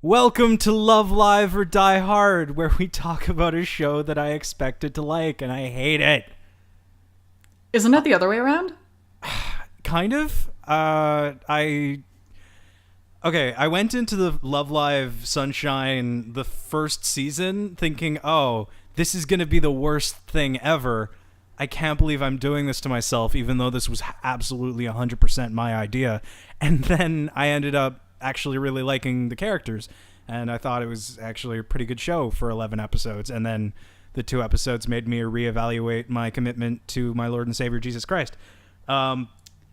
Welcome to Love Live or Die Hard, where we talk about a show that I expected to like and I hate it. Isn't it the other way around? Kind of. I went into the Love Live Sunshine the first season thinking, oh, this is going to be the worst thing ever. I can't believe I'm doing this to myself, even though this was absolutely 100% my idea. And then I ended up actually really liking the characters, and I thought it was actually a pretty good show for 11 episodes. And then the 2 episodes made me reevaluate my commitment to my Lord and Savior Jesus Christ. I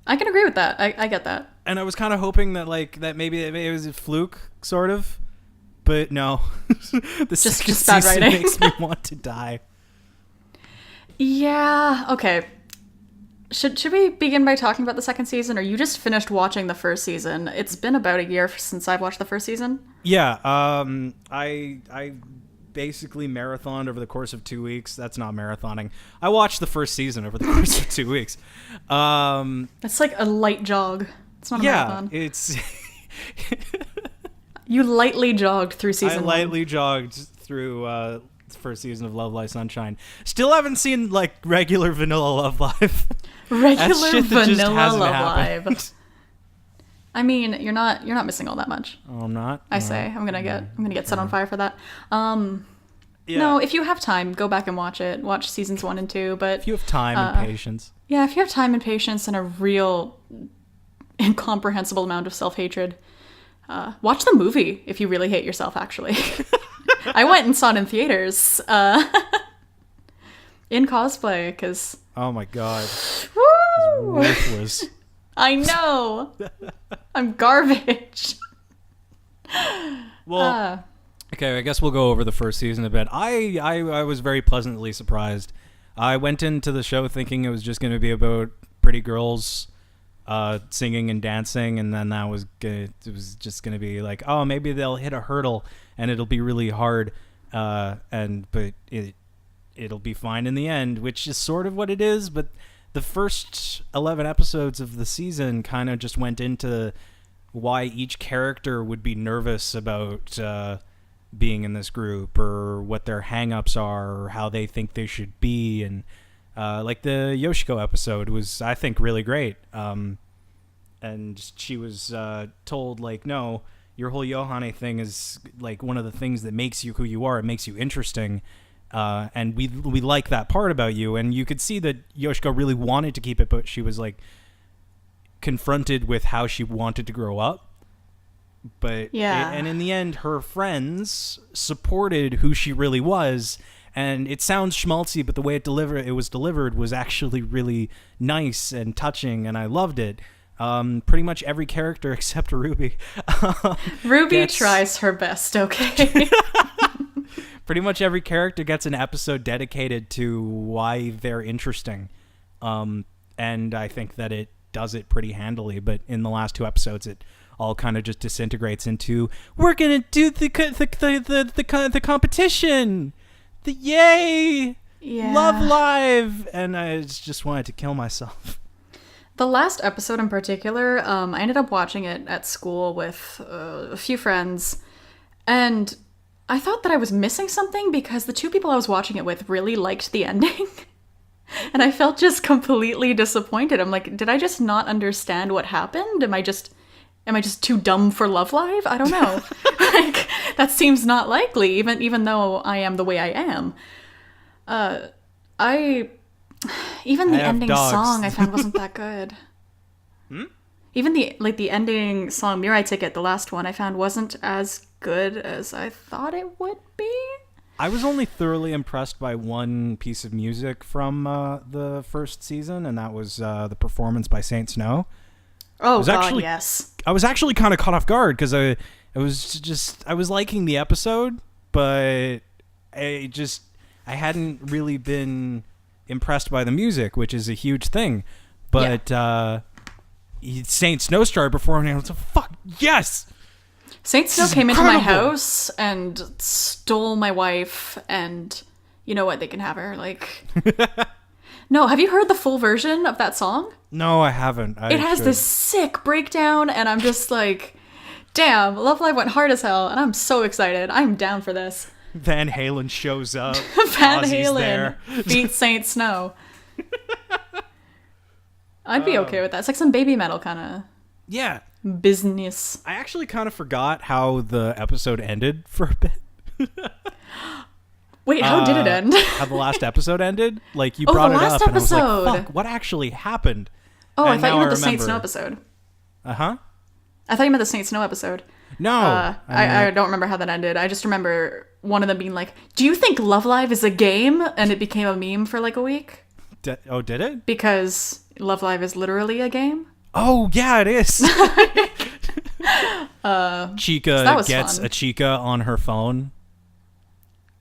can agree with that. I get that. And I was kind of hoping that maybe it was a fluke, sort of, but no. The second just bad season writing. makes me want to die. Yeah. Okay. Should we begin by talking about the second season, or you just finished watching the first season? It's been about a year since I've watched the first season. Yeah. I basically marathoned over the course of 2 weeks. That's not marathoning. I watched the first season over the course of 2 weeks. It's like a light jog. It's not a marathon. Yeah, it's... You lightly jogged through season one. I lightly jogged through the first season of Love Live Sunshine. Still haven't seen, like, regular vanilla Love Live. Regular vanilla Love happened. Live. I mean, you're not missing all that much. Oh, I'm not? I say. I'm gonna get set on fire for that. Yeah. No, if you have time, go back and watch it. Watch seasons 1 and 2. But if you have time and patience. Yeah, if you have time and patience and a real incomprehensible amount of self-hatred, watch the movie if you really hate yourself, actually. I went and saw it in theaters in cosplay because... Oh my god. Woo! It's worthless. I know. I'm garbage. Well, okay, I guess we'll go over the first season a bit. I was very pleasantly surprised. I went into the show thinking it was just going to be about pretty girls singing and dancing, and then it was just going to be like, oh, maybe they'll hit a hurdle and it'll be really hard, but it'll be fine in the end, which is sort of what it is. But the first 11 episodes of the season kind of just went into why each character would be nervous about being in this group, or what their hang-ups are, or how they think they should be. And like the Yoshiko episode was, I think, really great. And she was told, like, no, your whole Yohane thing is like one of the things that makes you who you are. It makes you interesting. And we like that part about you. And you could see that Yoshiko really wanted to keep it, but she was like confronted with how she wanted to grow up. But yeah, and in the end, her friends supported who she really was. And it sounds schmaltzy, but the way it was delivered was actually really nice and touching, and I loved it. Pretty much every character except Ruby. Ruby tries her best, okay? Pretty much every character gets an episode dedicated to why they're interesting. And I think that it does it pretty handily. But in the last 2 episodes, it all kind of just disintegrates into, we're going to do the competition. The yay! Yeah. Love Live! And I just wanted to kill myself. The last episode in particular, I ended up watching it at school with a few friends, and I thought that I was missing something because the 2 people I was watching it with really liked the ending. And I felt just completely disappointed. I'm like, did I just not understand what happened? Am I just too dumb for Love Live? I don't know. Like, that seems not likely, even though I am the way I am. Even the ending song I found wasn't that good. Even the ending song, Mirai Ticket, the last one, I found wasn't as good as I thought it would be. I was only thoroughly impressed by one piece of music from the first season, and that was the performance by Saint Snow. Oh, God, yes. I was actually kind of caught off guard because I was liking the episode, but I hadn't really been impressed by the music, which is a huge thing. But Saint Snow started performing, and I was like, fuck, yes! Saint Snow came into my house and stole my wife, and you know what? They can have her. Like, no, have you heard the full version of that song? No, I haven't. It has this sick breakdown, and I'm just like, Damn, Love Live went hard as hell, and I'm so excited. I'm down for this. Van Halen shows up. Van Ozzy's Halen there. beats Saint Snow. I'd be okay with that. It's like some baby metal kind Yeah. of business. I actually kind of forgot how the episode ended for a bit. Wait, how did it end? How the last episode ended? Like, you Oh, brought the it last up, and I was episode. like, fuck, what actually happened? Oh, I And thought you now meant the remember. Saint Snow episode. Uh-huh. I thought you meant the Saint Snow episode. No. I don't remember how that ended. I just remember one of them being like, "Do you think Love Live is a game?" And it became a meme for like a week. Did it? Because Love Live is literally a game. Oh, yeah, it is. Chica that was gets fun. a Chica on her phone.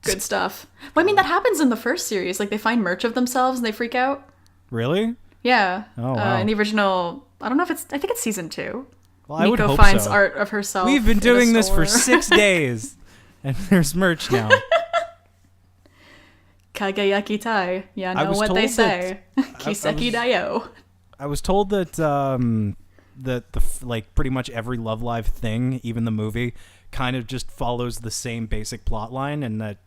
Good stuff. Well, I mean, that happens in the first series. Like, they find merch of themselves and they freak out. Really? Yeah. Oh, wow. In the original, I don't know if I think it's season 2. Well, I would Nico hope finds so. art of herself. We've been in a doing this for store. 6 days, and there's merch now. Kagayaki Tai. Yeah, I know was what they told say. that- Kiseki Dayo. I was told that like pretty much every Love Live thing, even the movie, kind of just follows the same basic plot line, and that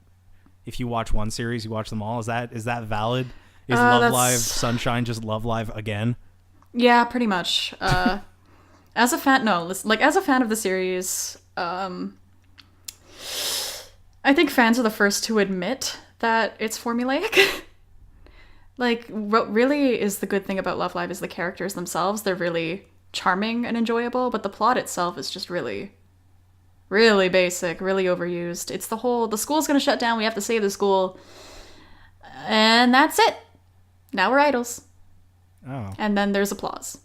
if you watch one series, you watch them all. Is that valid? Is Love that's- Live Sunshine just Love Live again? Yeah, pretty much. As a fan of the series, I think fans are the first to admit that it's formulaic. Like, what really is the good thing about Love Live is the characters themselves. They're really charming and enjoyable, but the plot itself is just really, really basic, really overused. It's the school's gonna shut down, we have to save the school, and that's it. Now we're idols. Oh. And then there's applause.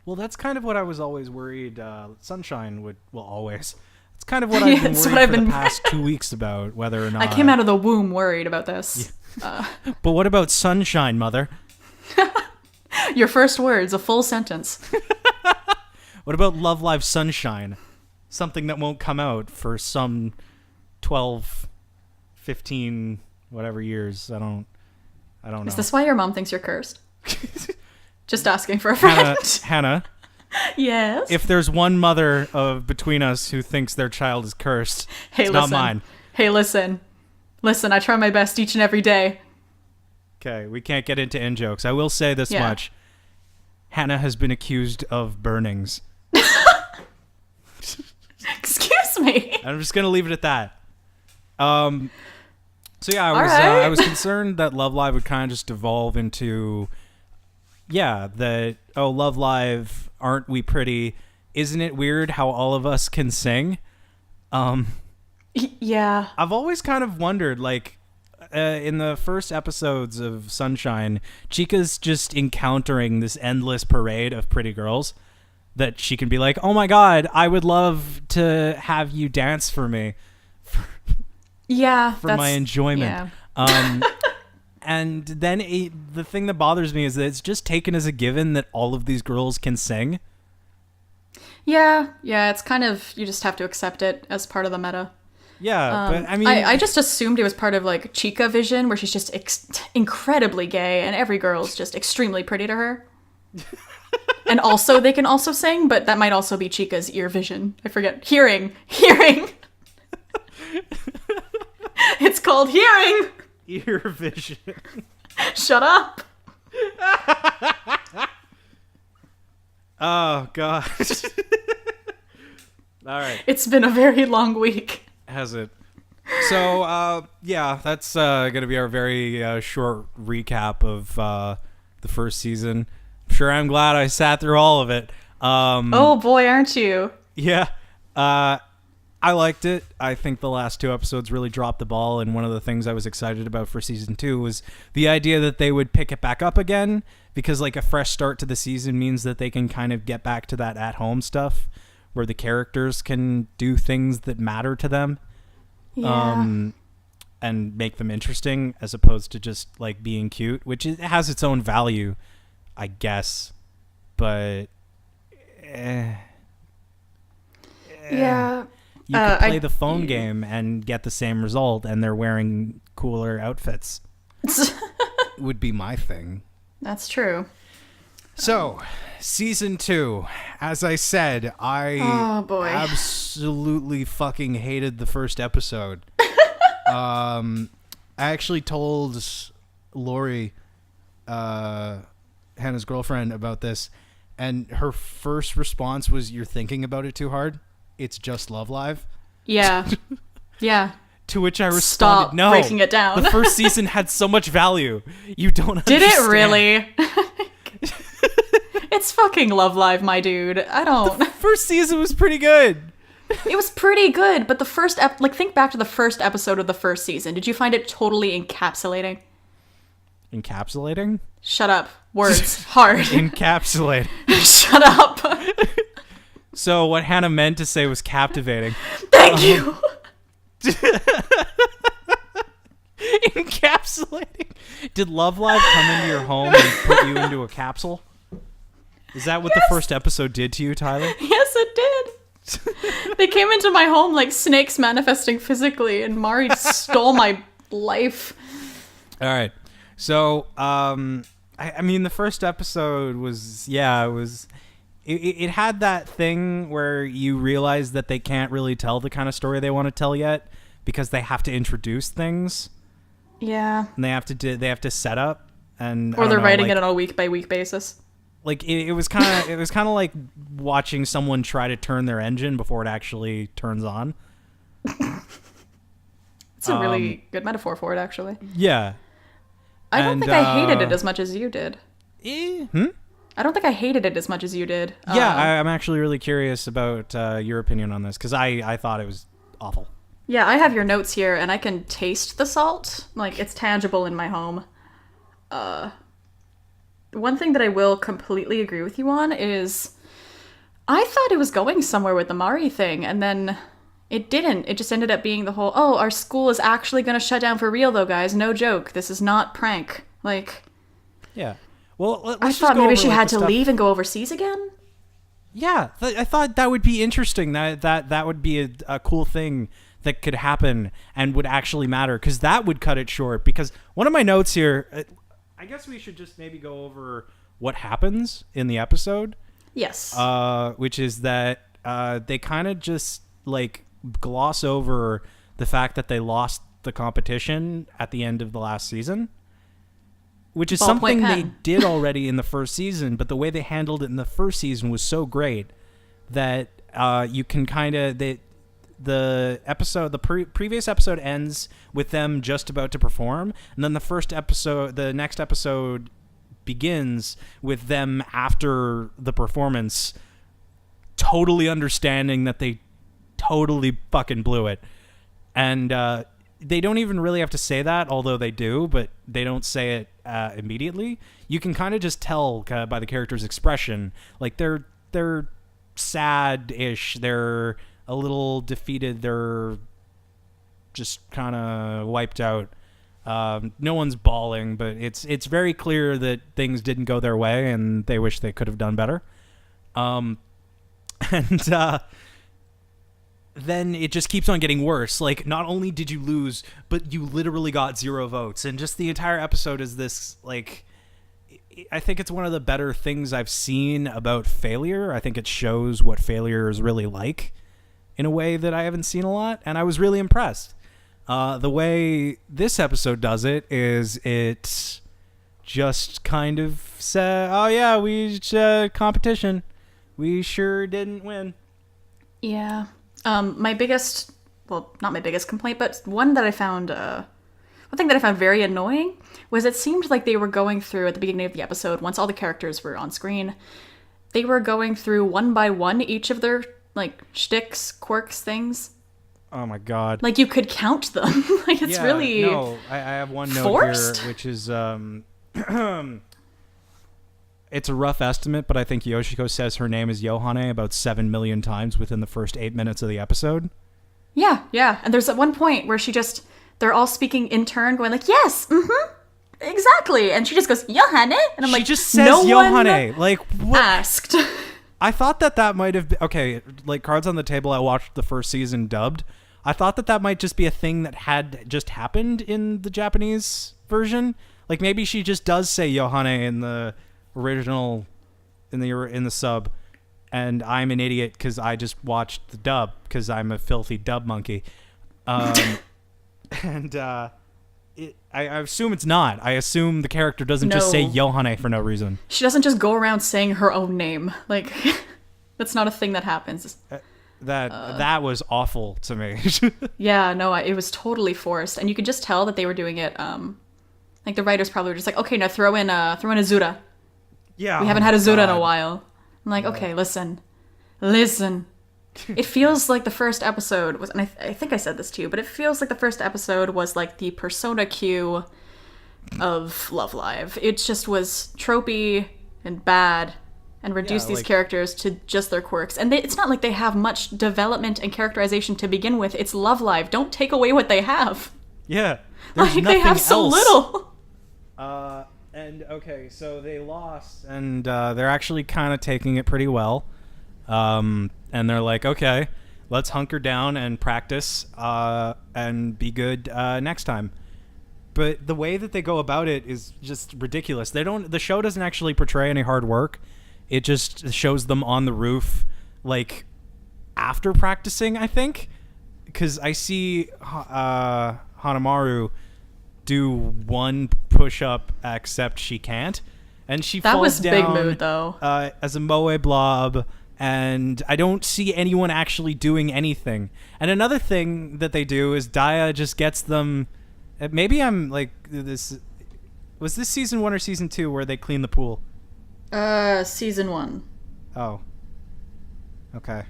Well, that's kind of what I was always worried Sunshine would... Well, always. It's kind of what I've been It's worried what I've for been- the past 2 weeks about, whether or not... I came out of the womb worried about this. But what about Sunshine, Mother? Your first words, a full sentence. What about Love Live Sunshine? Something that won't come out for some 12, 15, whatever years. I don't know. Is this why your mom thinks you're cursed? Just asking for a friend. Hannah, Yes. if there's one mother between us who thinks their child is cursed, Hey, it's listen. not mine. Hey, listen. Listen, I try my best each and every day. Okay, we can't get into in-jokes. I will say this Yeah. much. Hannah has been accused of burnings. Excuse me. I'm just gonna leave it at that. So yeah, All right. I was concerned that Love Live would kind of just devolve into, Love Live, aren't we pretty? Isn't it weird how all of us can sing? Yeah. I've always kind of wondered, like, in the first episodes of Sunshine, Chica's just encountering this endless parade of pretty girls that she can be like, oh my god, I would love to have you dance for me. Yeah. For my enjoyment. Yeah. And then the thing that bothers me is that it's just taken as a given that all of these girls can sing. Yeah. Yeah. It's kind of, you just have to accept it as part of the meta. Yeah, but I mean... I just assumed it was part of like Chica vision, where she's just incredibly gay and every girl's just extremely pretty to her. And also they can also sing, but that might also be Chica's ear vision. I forget. Hearing. It's called hearing. Ear vision. Shut up. Oh, God. All right. It's been a very long week. Has it? So, that's going to be our very short recap of the first season. I'm sure I'm glad I sat through all of it. Oh boy, aren't you? Yeah. I liked it. I think the last 2 episodes really dropped the ball, and one of the things I was excited about for season 2 was the idea that they would pick it back up again, because like a fresh start to the season means that they can kind of get back to that at-home stuff where the characters can do things that matter to them. Yeah. And make them interesting as opposed to just like being cute, which it has its own value, I guess. But Yeah. you could play the phone game and get the same result, and they're wearing cooler outfits. Would be my thing. That's true. So, season 2. As I said, I Oh, boy. absolutely fucking hated the first episode. I actually told Lori, Hannah's girlfriend, about this, and her first response was, "You're thinking about it too hard. It's just Love Live." Yeah. Yeah. To which I responded, Stop "No, breaking it down." The first season had so much value. You don't understand." Did it really? It's fucking Love Live, my dude. I don't. First season was pretty good. It was pretty good, but the first think back to the first episode of the first season. Did you find it totally encapsulating? Encapsulating? Shut up. Words. Hard. Encapsulate. Shut up. So what Hannah meant to say was captivating. Thank you. Encapsulating. Did Love Live come into your home and put you into a capsule? Is that what the first episode did to you, Tyler? Yes, it did. They came into my home like snakes manifesting physically, and Mari stole my life. All right. So, I mean, the first episode was, it had that thing where you realize that they can't really tell the kind of story they want to tell yet because they have to introduce things. Yeah. And they have to set up, and or they're writing it on a week by week basis. Like it was kind of like watching someone try to turn their engine before it actually turns on. It's a really good metaphor for it, actually. Yeah. I don't think I hated it as much as you did. I don't think I hated it as much as you did. Yeah, I'm actually really curious about your opinion on this, because I thought it was awful. Yeah, I have your notes here, and I can taste the salt. Like, it's tangible in my home. One thing that I will completely agree with you on is I thought it was going somewhere with the Mari thing, and then it didn't. It just ended up being the whole, oh, our school is actually going to shut down for real, though, guys. No joke. This is not prank. Like... Yeah. Well, I thought maybe she had to leave and go overseas again. Yeah, I thought that would be interesting. That would be a cool thing that could happen and would actually matter, because that would cut it short. Because one of my notes here, I guess we should just maybe go over what happens in the episode. Yes. Which is that they kind of just like gloss over the fact that they lost the competition at the end of the last season. Which is something they did already in the first season, but the way they handled it in the first season was so great that you can kind of... The previous episode ends with them just about to perform, and then the next episode begins with them after the performance totally understanding that they totally fucking blew it. And they don't even really have to say that, although they do, but they don't say it immediately. You can kind of just tell by the character's expression, like they're sad-ish, they're a little defeated, they're just kind of wiped out. No one's bawling, but it's very clear that things didn't go their way and they wish they could have done better. Then it just keeps on getting worse. Like, not only did you lose, but you literally got 0 votes. And just the entire episode is this, like... I think it's one of the better things I've seen about failure. I think it shows what failure is really like in a way that I haven't seen a lot. And I was really impressed. The way this episode does it is it just kind of said, oh yeah, competition. We sure didn't win. Yeah. My biggest, well, not my biggest complaint, but one thing that I found very annoying was it seemed like they were going through at the beginning of the episode, once all the characters were on screen, they were going through one by one each of their, like, shticks, quirks, things. Oh my god. Like, you could count them. Like, it's really No, I have one note forced here, which is, it's a rough estimate, but I think Yoshiko says her name is Yohane about 7 million times within the first 8 minutes of the episode. Yeah. And there's at one point where they're all speaking in turn, going like, yes, exactly. And she just goes, Yohane? And I'm like, she just says Yohane. Like, what? Asked. I thought that might have been... Okay, like, Cards on the Table, I watched the first season dubbed. I thought that might just be a thing that had just happened in the Japanese version. Like, maybe she just does say Yohane in the original in the sub, and I'm an idiot because I just watched the dub because I'm a filthy dub monkey. And I assume it's not. I assume the character doesn't just say Yohane for no reason. She doesn't just go around saying her own name. Like, that's not a thing that happens. That was awful to me. Yeah, no, it was totally forced, and you could just tell that they were doing it. Like the writers probably were just like, okay, now throw in Azura. Yeah, we haven't had Azura in a while. I'm like, okay, listen. It feels like the first episode was, and I think I said this to you, but it feels like the first episode was like the Persona Q of Love Live. It just was tropey and bad and reduced these characters to just their quirks. And it's not like they have much development and characterization to begin with. It's Love Live. Don't take away what they have. Yeah. There's like, they have so little. And okay, so they lost, and they're actually kind of taking it pretty well. And they're like, okay, let's hunker down and practice and be good next time. But the way that they go about it is just ridiculous. The show doesn't actually portray any hard work. It just shows them on the roof, like, after practicing, I think. Because I see Hanamaru do one push-up, except she can't. And she falls down. That was big mood, though. As a moe blob, and I don't see anyone actually doing anything. And another thing that they do is Daya just gets them... Maybe I'm, like, this... Was this season 1 or season 2 where they clean the pool? Season 1. Oh. Okay.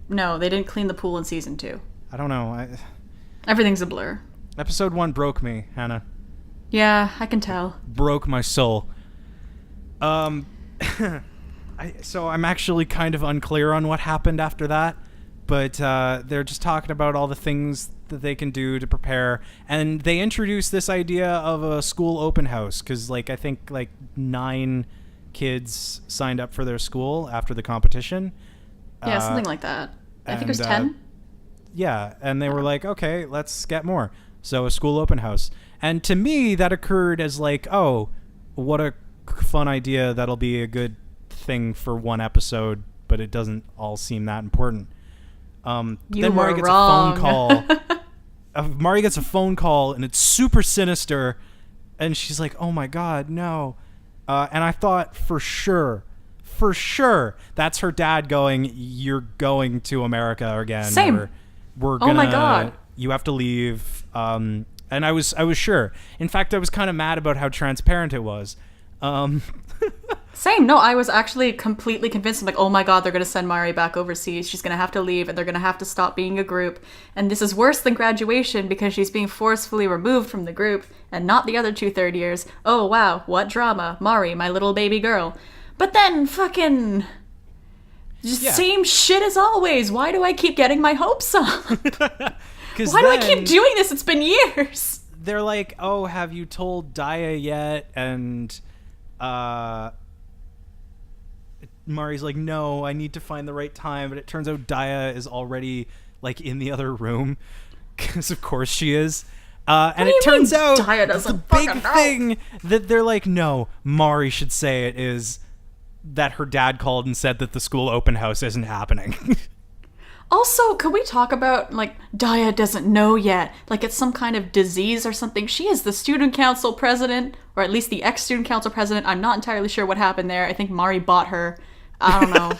No, they didn't clean the pool in season 2. I don't know. Everything's a blur. Episode 1 broke me, Hannah. Yeah, I can tell. Broke my soul. So I'm actually kind of unclear on what happened after that, but they're just talking about all the things that they can do to prepare, and they introduce this idea of a school open house, because, like, I think, like, 9 kids signed up for their school after the competition. Yeah, something like that. I think it was 10. Yeah, and they were like, okay, let's get more. So a school open house. And to me, that occurred as like, oh, what a fun idea. That'll be a good thing for one episode, but it doesn't all seem that important. Then Mari gets a phone call. Mari gets a phone call, and it's super sinister. And she's like, oh my God, no. And I thought for sure, that's her dad going, you're going to America again. Same. Or, we're gonna, oh my God. You have to leave. And I was sure. In fact, I was kind of mad about how transparent it was. Same. No, I was actually completely convinced. I'm like, oh my God, they're going to send Mari back overseas. She's going to have to leave, and they're going to have to stop being a group. And this is worse than graduation because she's being forcefully removed from the group and not the other 2 third years. Oh, wow. What drama. Mari, my little baby girl. But then fucking... just same shit as always. Why do I keep getting my hopes up? Why do I keep doing this? It's been years. They're like, oh, have you told Daya yet? And Mari's like, no, I need to find the right time. But it turns out Daya is already like in the other room because of course she is. And it turns out the big thing that they're like, no, Mari should say it is that her dad called and said that the school open house isn't happening. Also, could we talk about, like, Daya doesn't know yet? Like, it's some kind of disease or something. She is the student council president, or at least the ex-student council president. I'm not entirely sure what happened there. I think Mari bought her. I don't know.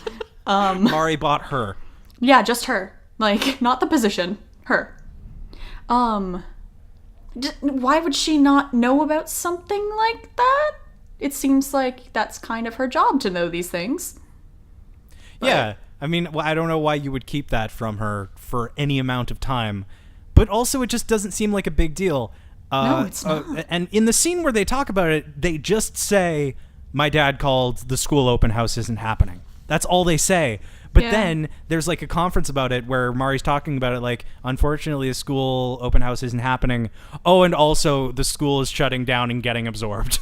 Mari bought her. Yeah, just her. Like, not the position. Her. Why would she not know about something like that? It seems like that's kind of her job to know these things. But, yeah. I mean, I don't know why you would keep that from her for any amount of time. But also, it just doesn't seem like a big deal. No, it's not. And in the scene where they talk about it, they just say, my dad called, the school open house isn't happening. That's all they say. But then there's like a conference about it where Mari's talking about it like, unfortunately, the school open house isn't happening. Oh, and also the school is shutting down and getting absorbed.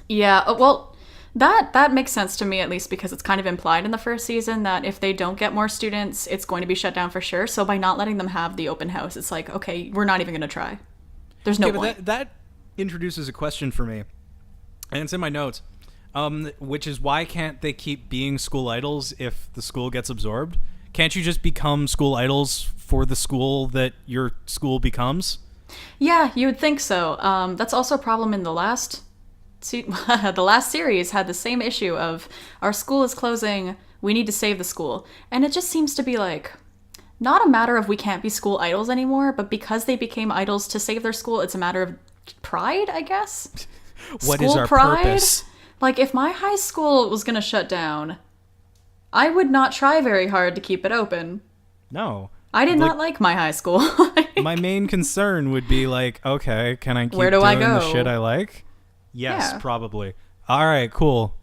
Yeah, well... That makes sense to me, at least, because it's kind of implied in the first season that if they don't get more students, it's going to be shut down for sure. So by not letting them have the open house, it's like, okay, we're not even going to try. There's no point. But that introduces a question for me, and it's in my notes. Which is why can't they keep being school idols if the school gets absorbed? Can't you just become school idols for the school that your school becomes? Yeah, you would think so. That's also a problem in the last the last series had the same issue of our school is closing, we need to save the school. And it just seems to be like not a matter of we can't be school idols anymore, but because they became idols to save their school, it's a matter of pride, I guess. What is our purpose? Like, if my high school was going to shut down, I would not try very hard to keep it open. No. I did not like my high school. My main concern would be like, okay, can I keep Where do doing I go? the shit I like? Yes, Yeah. probably. All right, cool.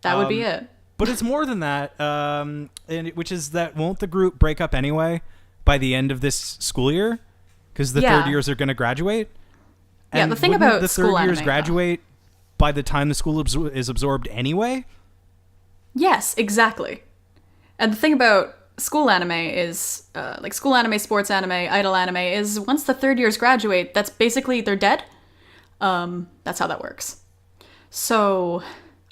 That would be it. But it's more than that, which is that won't the group break up anyway by the end of this school year? Because the third years are going to graduate? Yeah, And the thing wouldn't about the school third years anime, graduate by the time the school is absorbed anyway? Yes, exactly. And the thing about school anime is, like school anime, sports anime, idol anime, is once the third years graduate, that's basically, they're dead. That's how that works. So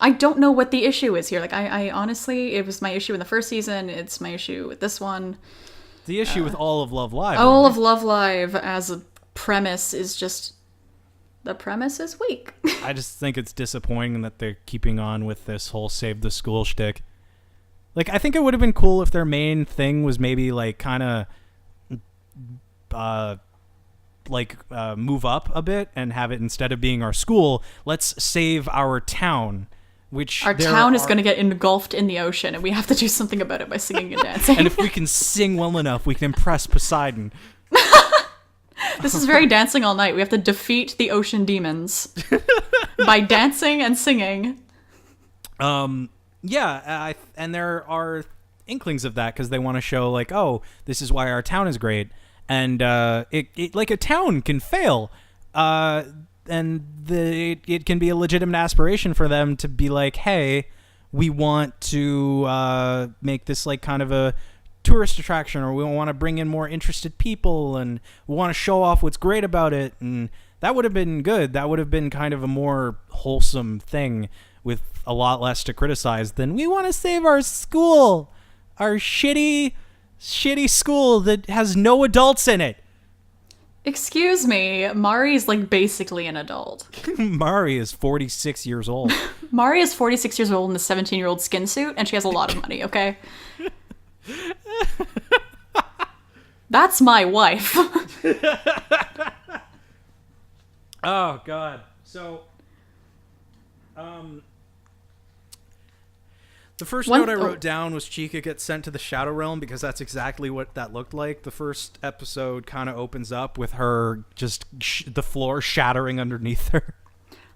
I don't know what the issue is here. Like, I honestly, it was my issue in the first season. It's my issue with this one. The issue with all of Love Live. All really. of Love Live as a premise is just, the premise is weak. I just think it's disappointing that they're keeping on with this whole save the school shtick. Like, I think it would have been cool if their main thing was maybe like kind of move up a bit and have it, instead of being our school, let's save our town. Which Our town is going to get engulfed in the ocean, and we have to do something about it by singing and dancing. And if we can sing well enough, we can impress Poseidon. This is very Dancing All Night. We have to defeat the ocean demons by dancing and singing. Yeah, and there are inklings of that because they want to show like, oh, this is why our town is great, and it like a town can fail, and it can be a legitimate aspiration for them to be like, hey, we want to make this like kind of a tourist attraction, or we want to bring in more interested people, and we want to show off what's great about it, and that would have been good. That would have been kind of a more wholesome thing with a lot less to criticize than we want to save our school, our shitty school that has no adults in it. Excuse me, Mari is like basically an adult. Mari is 46 years old. Mari is 46 years old in a 17-year-old skin suit, and she has a lot of money, okay? That's my wife. Oh, God. So, the first note I wrote down was Chica gets sent to the Shadow Realm, because that's exactly what that looked like. The first episode kind of opens up with her just the floor shattering underneath her.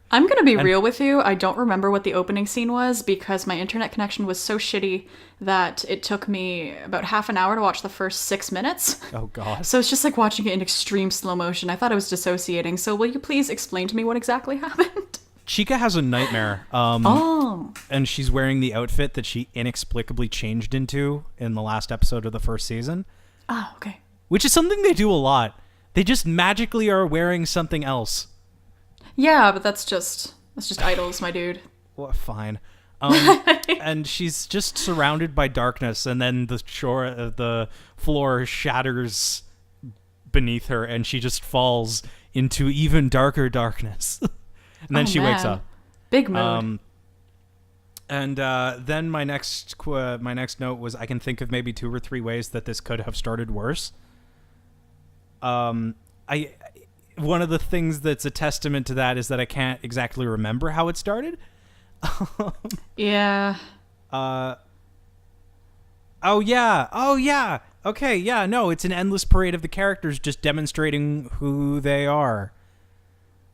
I'm gonna be real with you. I don't remember what the opening scene was because my internet connection was so shitty that it took me about half an hour to watch the first 6 minutes. Oh, God. So it's just like watching it in extreme slow motion. I thought I was dissociating. So will you please explain to me what exactly happened? Chica has a nightmare. And she's wearing the outfit that she inexplicably changed into in the last episode of the first season. Oh, okay. Which is something they do a lot. They just magically are wearing something else. Yeah, but that's just idols, my dude. Well, fine. And she's just surrounded by darkness, and then the floor shatters beneath her, and she just falls into even darker darkness. And then she wakes up. Big mood. And then my next note was, I can think of maybe 2 or 3 ways that this could have started worse. One of the things that's a testament to that is that I can't exactly remember how it started. Yeah. Oh yeah. Okay, yeah, no, it's an endless parade of the characters just demonstrating who they are.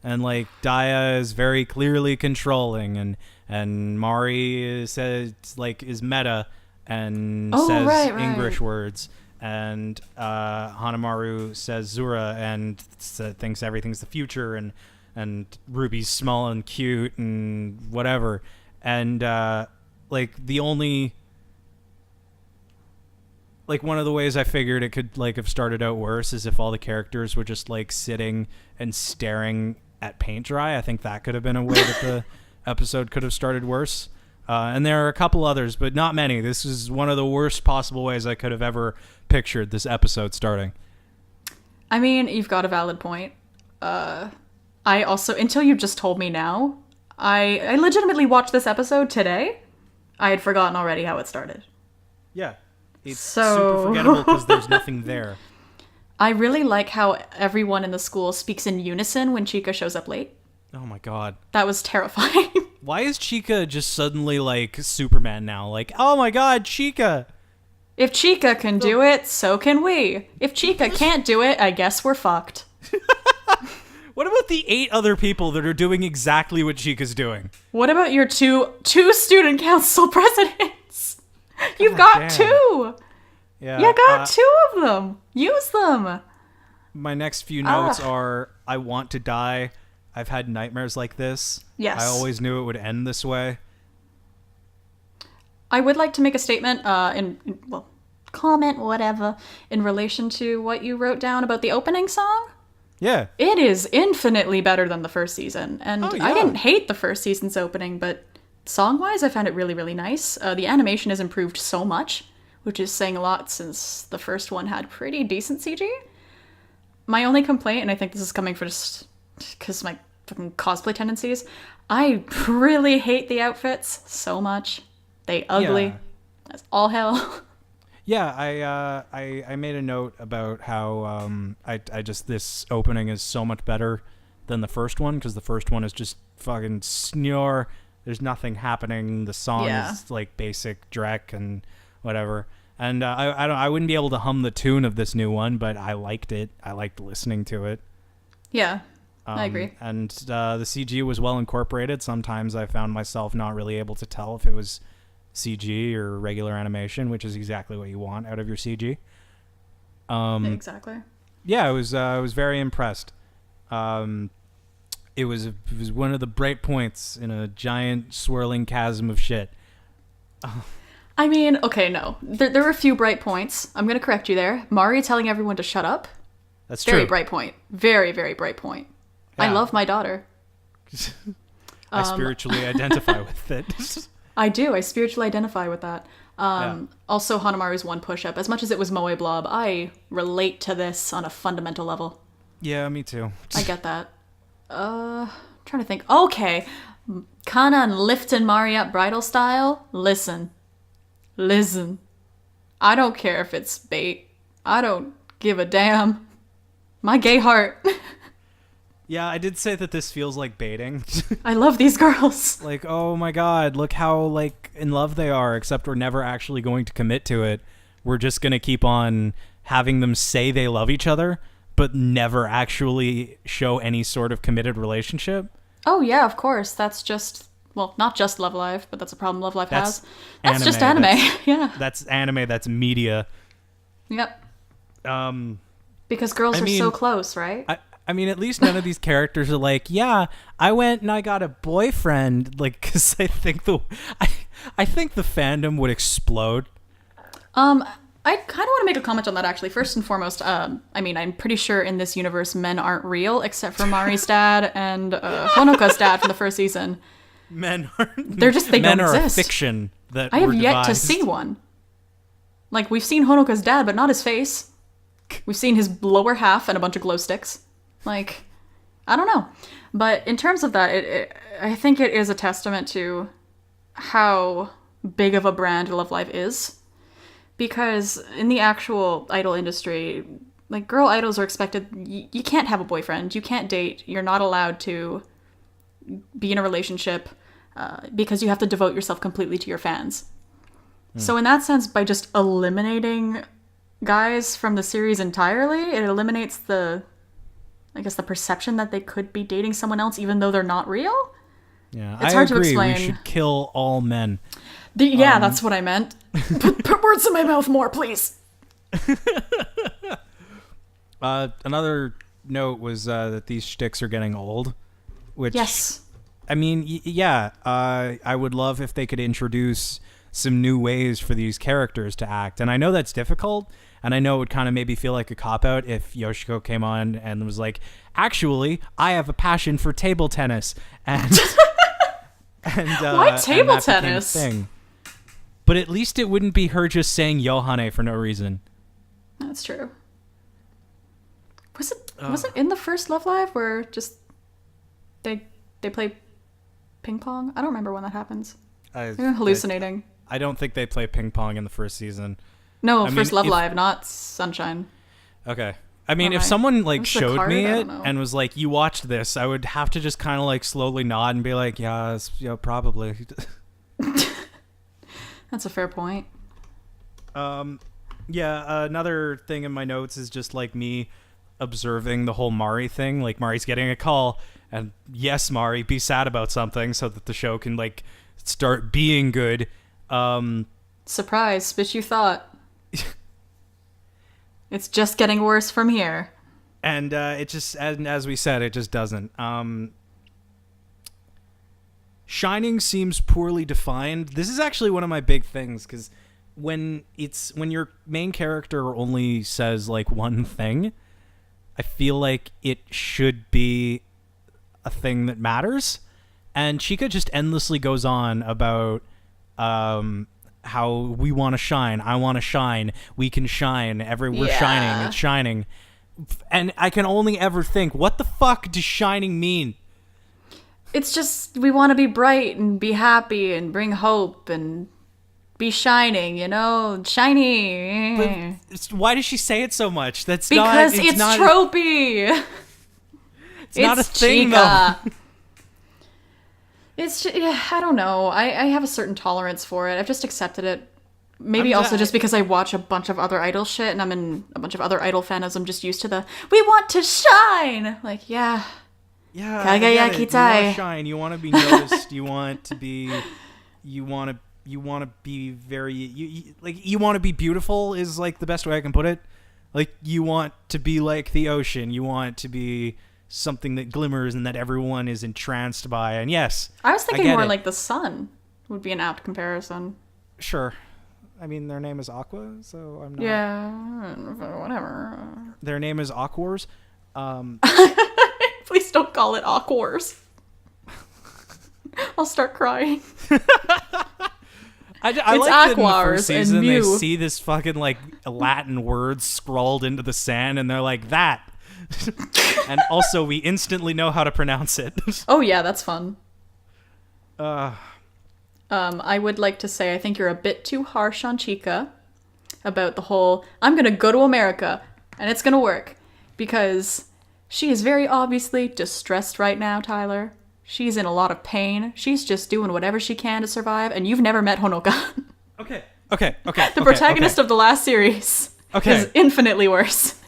And like Daya is very clearly controlling, and Mari says like is meta and says right. English words, and Hanamaru says Zura and thinks everything's the future, and Ruby's small and cute and whatever, and like the only like one of the ways I figured it could like have started out worse is if all the characters were just like sitting and staring at paint dry. I think that could have been a way that episode could have started worse. And there are a couple others, but not many. This is one of the worst possible ways I could have ever pictured this episode starting. I mean, you've got a valid point. I also, until you just told me now, I legitimately watched this episode today. I had forgotten already how it started. Yeah. It's So- super forgettable because there's nothing there. I really like how everyone in the school speaks in unison when Chica shows up late. Oh my god. That was terrifying. Why is Chica just suddenly like Superman now? Like, oh my god, Chica! If Chica can do it, so can we. If Chica can't do it, I guess we're fucked. What about the 8 other people that are doing exactly what Chica's doing? What about your two student council presidents? You've got damn. 2. Yeah. You got 2 of them. Use them. My next few notes are, I want to die. I've had nightmares like this. Yes. I always knew it would end this way. I would like to make a statement, well, comment, whatever, in relation to what you wrote down about the opening song. Yeah. It is infinitely better than the first season. And Oh, yeah. I didn't hate the first season's opening, but song-wise, I found it really, really nice. The animation has improved so much, which is saying a lot since the first one had pretty decent CG. My only complaint, and I think this is coming for just because my fucking cosplay tendencies, I really hate the outfits so much. They ugly. Yeah. That's all hell. Yeah, I made a note about how I just this opening is so much better than the first one because the first one is just fucking snore. There's nothing happening. The song Yeah. is like basic Drek and whatever. And I wouldn't be able to hum the tune of this new one, but I liked it. I liked listening to it. Yeah, I agree. And the CG was well incorporated. Sometimes I found myself not really able to tell if it was CG or regular animation, which is exactly what you want out of your CG. Exactly. Yeah, I was very impressed. It was one of the bright points in a giant swirling chasm of shit. I mean, okay, no. There were a few bright points. I'm going to correct you there. Mari telling everyone to shut up. That's Very true. bright point. Very, very bright point. I Yeah. love my daughter. I spiritually identify with it. I do. I spiritually identify with that. Yeah. Also, Hanamaru's one push-up. As much as it was Moe Blob, I relate to this on a fundamental level. Yeah, me too. I get that. Trying to think. Okay. Kanan lifting Mari up bridal style. Listen. I don't care if it's bait. I don't give a damn. My gay heart. Yeah, I did say that this feels like baiting. I love these girls. Like, oh my god, look how like in love they are, except we're never actually going to commit to it. We're just going to keep on having them say they love each other, but never actually show any sort of committed relationship. Oh yeah, of course. That's just, well, not just Love Live, but that's a problem Love Live That's has. That's just anime. anime. Yeah. That's anime, that's media. Yep. Um, Because girls I are so mean, close, right? I mean, at least none of these characters are like, yeah, I went and I got a boyfriend. Like, because I think the fandom would explode. I kind of want to make a comment on that, actually. First and foremost, I mean, I'm pretty sure in this universe men aren't real, except for Mari's dad and Honoka's dad from the first season. Men aren't. They men don't are exist. a fiction that I have were yet to devised. see one. Like, we've seen Honoka's dad, but not his face. We've seen his lower half and a bunch of glow sticks. Like, I don't know. But in terms of that, I think it is a testament to how big of a brand Love Live is. Because in the actual idol industry, like, girl idols are expected, you can't have a boyfriend, you can't date, you're not allowed to be in a relationship because you have to devote yourself completely to your fans. So in that sense, by just eliminating guys from the series entirely, it eliminates the perception that they could be dating someone else even though they're not real. Yeah, It's I hard to agree. explain. We should kill all men. Yeah, that's what I meant. Put words in my mouth more, please. Another note was that these shticks are getting old. Which, Yes. I mean, yeah, I would love if they could introduce some new ways for these characters to act. And I know that's difficult, and I know it would kind of maybe feel like a cop-out if Yoshiko came on and was like, actually, I have a passion for table tennis. And And Why and table that became a tennis? thing. But at least it wouldn't be her just saying Yohane for no reason. That's true. Was it in the first Love Live where just they play ping pong? I don't remember when that happens. I'm hallucinating. I don't think they play ping pong in the first season. No, I first mean, Love Live, not Sunshine. Okay. I mean, Oh, if someone like was the showed card? me I it don't know. and was like, "You watched this," I would have to just kind of like slowly nod and be like, "Yeah, probably." That's a fair point. Yeah. Another thing in my notes is just like me observing the whole Mari thing. Like Mari's getting a call, and yes, Mari, be sad about something so that the show can like start being good. Surprise, bitch, you thought. It's just getting worse from here. And it just, as we said, it just doesn't. Shining seems poorly defined. This is actually one of my big things, because when your main character only says like one thing, I feel like it should be a thing that matters. And Chica just endlessly goes on about how we want to shine. I want to shine. We can shine. We're shining. It's shining. And I can only ever think, what the fuck does shining mean? It's just, we want to be bright and be happy and bring hope and be shining, you know? Shiny. Why does she say it so much? That's because not, it's not, tropey. It's not a thing, Chica. though. It's just, yeah, I don't know. I have a certain tolerance for it. I've just accepted it. Maybe also just because I watch a bunch of other Idol shit and I'm in a bunch of other Idol fanism, I'm just used to the, we want to shine! Like, yeah. Yeah, I get it. You want to shine. You want to be noticed. You want to be... You want to be very... You want to be beautiful is, like, the best way I can put it. Like, you want to be like the ocean. You want to be something that glimmers and that everyone is entranced by. And yes, I was thinking more like the sun would be an apt comparison. Sure. I mean, their name is Aqua, so I'm not... Yeah, whatever. Their name is Aquars. Please don't call it Aquars. I'll start crying. I like that in the first season they see this fucking like Latin word scrawled into the sand and they're like, that. And also we instantly know how to pronounce it. Oh yeah, that's fun. I would like to say I think you're a bit too harsh on Chica about the whole, I'm gonna go to America and it's gonna work. Because she is very obviously distressed right now, Tyler. She's in a lot of pain. She's just doing whatever she can to survive, and you've never met Honoka. Okay. The protagonist of the last series is infinitely worse.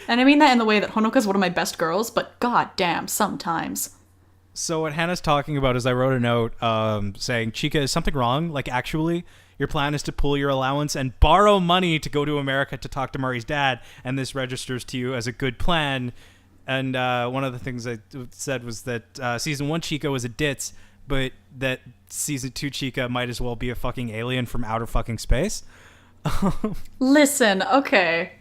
And I mean that in the way that Honoka's one of my best girls, but goddamn, sometimes. So what Hannah's talking about is I wrote a note saying, Chica, is something wrong? Like, actually, your plan is to pull your allowance and borrow money to go to America to talk to Mari's dad, and this registers to you as a good plan. And one of the things I said was that season 1 Chica was a ditz, but that season 2 Chica might as well be a fucking alien from outer fucking space. Listen, okay.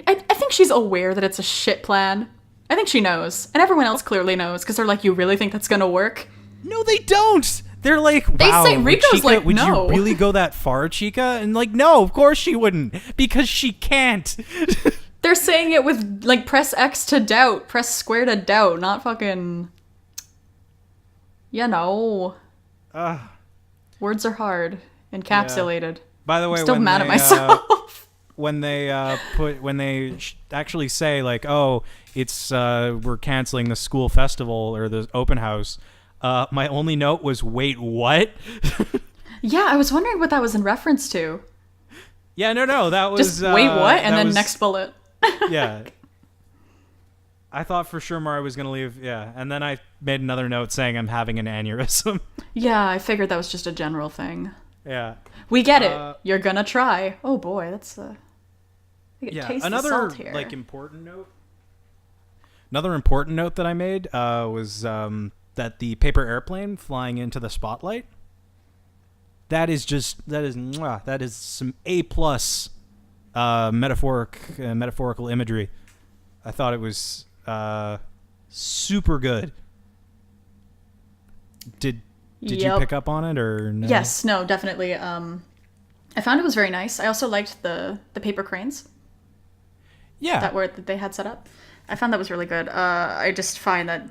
I think she's aware that it's a shit plan. I think she knows. And everyone else clearly knows, because they're like, you really think that's gonna work? No, they don't! They're like, wow, they say, Rico's Chica, like, would no. you really go that far, Chica? And like, no, of course she wouldn't, because she can't. They're saying it with, like, press X to doubt, press square to doubt, not fucking... You know. Words are hard. Encapsulated. Yeah. By the way, I'm still mad at myself. When they actually say, like, oh, it's we're canceling the school festival or the open house, my only note was, wait, what? Yeah, I was wondering what that was in reference to. Yeah, no, that was... Just wait, what? And then next bullet. Yeah. I thought for sure Mari was going to leave, yeah. And then I made another note saying I'm having an aneurysm. Yeah, I figured that was just a general thing. Yeah. We get it. You're gonna try. Oh boy, that's... yeah, another, like, important note. Another important note that I made was that the paper airplane flying into the spotlight, that is some A+ metaphorical imagery. I thought it was super good. Did Did you pick up on it or no? Yes, no, definitely. I found it was very nice. I also liked the paper cranes. Yeah. That they had set up. I found that was really good. I just find that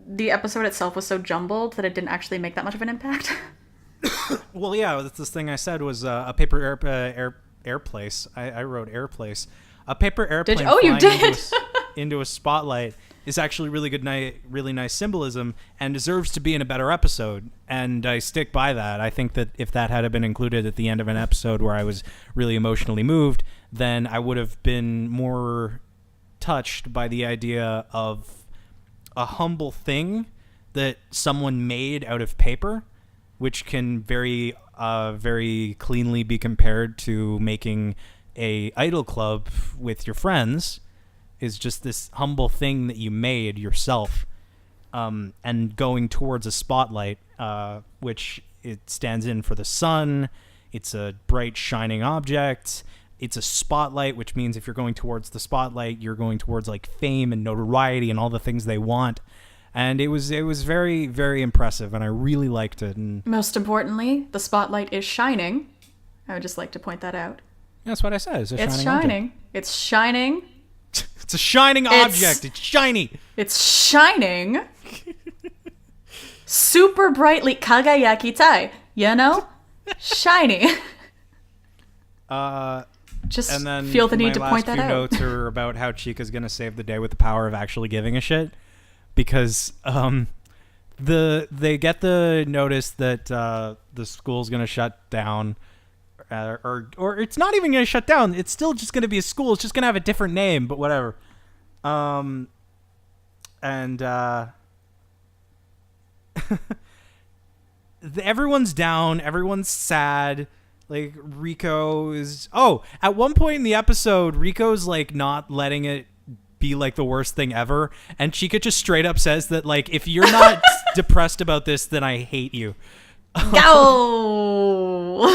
the episode itself was so jumbled that it didn't actually make that much of an impact. Well, yeah, that's this thing I said was a paper airplace. I wrote airplace. A paper airplane. Did you? Oh, you did. Into a spotlight is actually really nice symbolism and deserves to be in a better episode. And I stick by that. I think that if that had been included at the end of an episode where I was really emotionally moved, then I would have been more touched by the idea of a humble thing that someone made out of paper, which can very cleanly be compared to making a idol club with your friends, is just this humble thing that you made yourself, and going towards a spotlight, which it stands in for the sun. It's a bright, shining object. It's a spotlight, which means if you're going towards the spotlight, you're going towards like fame and notoriety and all the things they want. And it was very, very impressive, and I really liked it. And most importantly, the spotlight is shining. I would just like to point that out. That's what I said. It's shining. Object. It's shining. It's a shining object. It's shiny. It's shining. Super brightly kagayakitai. You know? Shiny. Just and then feel the need to point that out. My last few notes are about how Chica's going to save the day with the power of actually giving a shit. Because they get the notice that the school's going to shut down. Or it's not even going to shut down. It's still just going to be a school. It's just going to have a different name, but whatever. Everyone's down. Everyone's sad. Like, Rico is... Oh, at one point in the episode, Rico's, like, not letting it be, like, the worst thing ever. And Chica just straight up says that, like, if you're not depressed about this, then I hate you. Go!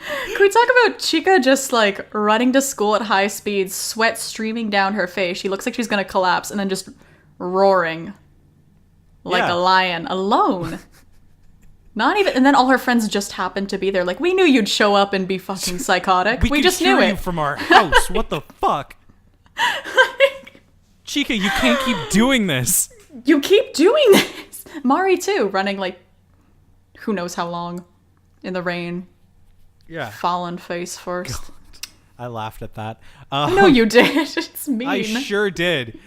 Can we talk about Chica just, like, running to school at high speed, sweat streaming down her face? She looks like she's gonna collapse, and then just roaring like a lion, alone. Not even... And then all her friends just happened to be there. Like, we knew you'd show up and be fucking psychotic. We just knew it. You from our house. What the fuck? Chica, you can't keep doing this. You keep doing this. Mari, too, running, like, who knows how long in the rain. Yeah. Fallen face first. God. I laughed at that. I know you did. It's mean. I sure did.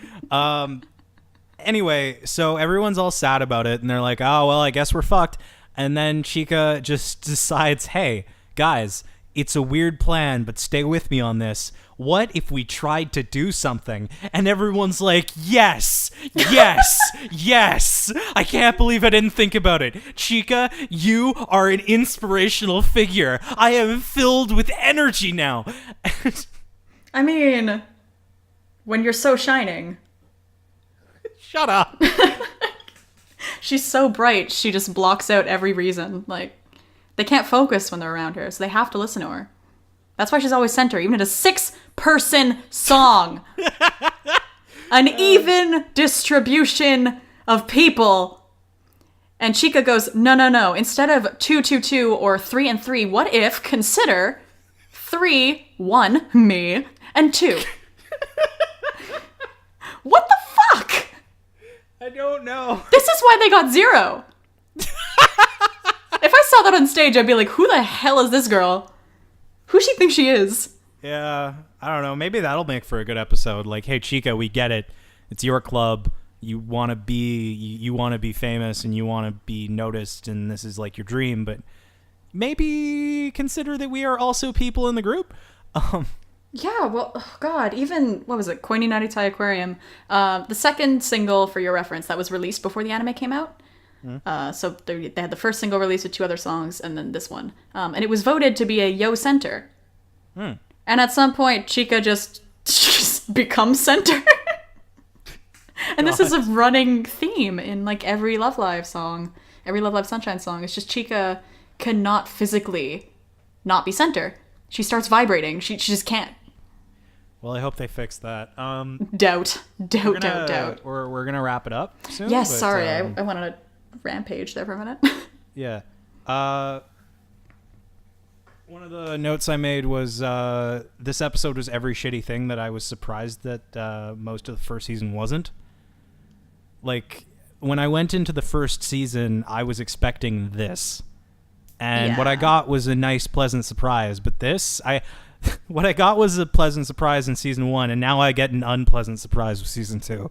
Anyway, so everyone's all sad about it, and they're like, oh, well, I guess we're fucked. And then Chica just decides, hey, guys, it's a weird plan, but stay with me on this. What if we tried to do something? And everyone's like, yes, yes, yes. I can't believe I didn't think about it. Chica, you are an inspirational figure. I am filled with energy now. I mean, when you're so shining. Shut up. She's so bright, she just blocks out every reason. Like, they can't focus when they're around her, so they have to listen to her. That's why she's always center, even in a 6-person song. An even distribution of people. And Chica goes, no. Instead of 2, 2, 2 or 3 and 3, what if consider 3, 1, me, and 2? What the fuck? I don't know. This is why they got 0. If I saw that on stage, I'd be like, who the hell is this girl? Who she thinks she is? Yeah, I don't know. Maybe that'll make for a good episode. Like, hey, Chica, we get it. It's your club. You want to be famous and you want to be noticed, and this is like your dream. But maybe consider that we are also people in the group. Yeah, well, oh God, even, what was it, Koini Naritai Aquarium, the second single, for your reference, that was released before the anime came out. So they had the first single released with 2 other songs, and then this one. And it was voted to be a Yo center. And at some point, Chica just becomes center. And this is a running theme in, like, every Love Live song, every Love Live Sunshine song. It's just Chica cannot physically not be center. She starts vibrating. She just can't. Well, I hope they fix that. Doubt. Doubt. We're gonna wrap it up soon. Yes, but, sorry. I went on a rampage there for a minute. Yeah. One of the notes I made was this episode was every shitty thing that I was surprised that most of the first season wasn't. Like, when I went into the first season, I was expecting this. And what I got was a nice, pleasant surprise. But what I got was a pleasant surprise in season 1, and now I get an unpleasant surprise with season 2.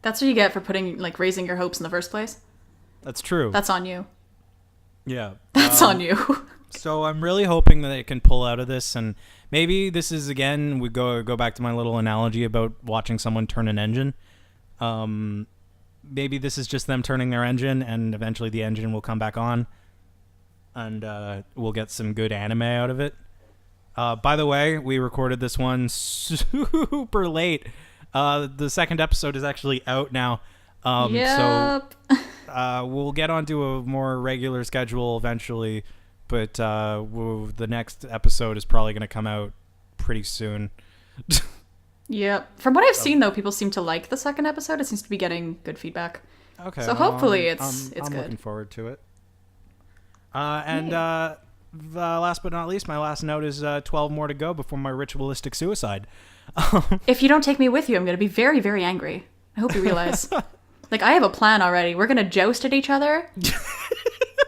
That's what you get for raising your hopes in the first place. That's true. That's on you. Yeah. That's on you. So I'm really hoping that it can pull out of this, and maybe this is, again, we go back to my little analogy about watching someone turn an engine. Maybe this is just them turning their engine, and eventually the engine will come back on, and we'll get some good anime out of it. By the way, we recorded this one super late. The second episode is actually out now. Yep. So we'll get onto a more regular schedule eventually, but the next episode is probably going to come out pretty soon. Yep. From what I've seen, though, people seem to like the second episode. It seems to be getting good feedback. Okay. So hopefully it's I'm good. looking forward to it. Last but not least, my last note is 12 more to go before my ritualistic suicide. If you don't take me with you, I'm going to be very, very angry. I hope you realize. I have a plan already. We're going to joust at each other.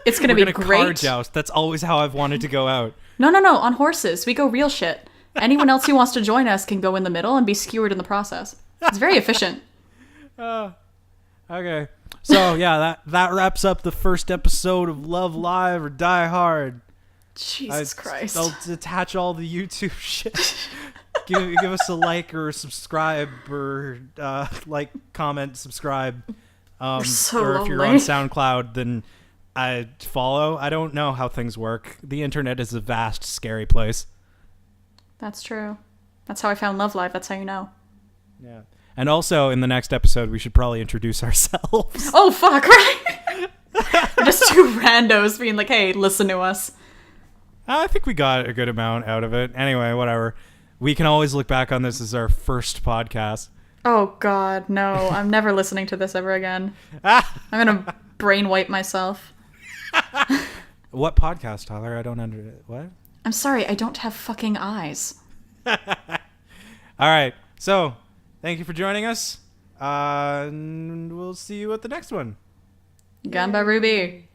It's going to be great. Car joust. That's always how I've wanted to go out. No. On horses. We go real shit. Anyone else who wants to join us can go in the middle and be skewered in the process. It's very efficient. Okay. So, yeah, that wraps up the first episode of Love Live or Die Hard. Jesus Christ. I'll attach all the YouTube shit. give us a like or a subscribe or comment, subscribe. You're so or if lonely. you're on SoundCloud, then follow. I don't know how things work. The internet is a vast, scary place. That's true. That's how I found Love Live. That's how you know. Yeah. And also, in the next episode, we should probably introduce ourselves. Oh, fuck, right? We're just two randos being like, hey, listen to us. I think we got a good amount out of it. Anyway, whatever. We can always look back on this as our first podcast. Oh, God, no. I'm never listening to this ever again. I'm going to brain wipe myself. What podcast, Tyler? I don't what? I'm sorry, I don't have fucking eyes. All right. So, thank you for joining us. And we'll see you at the next one. Gamba Ruby.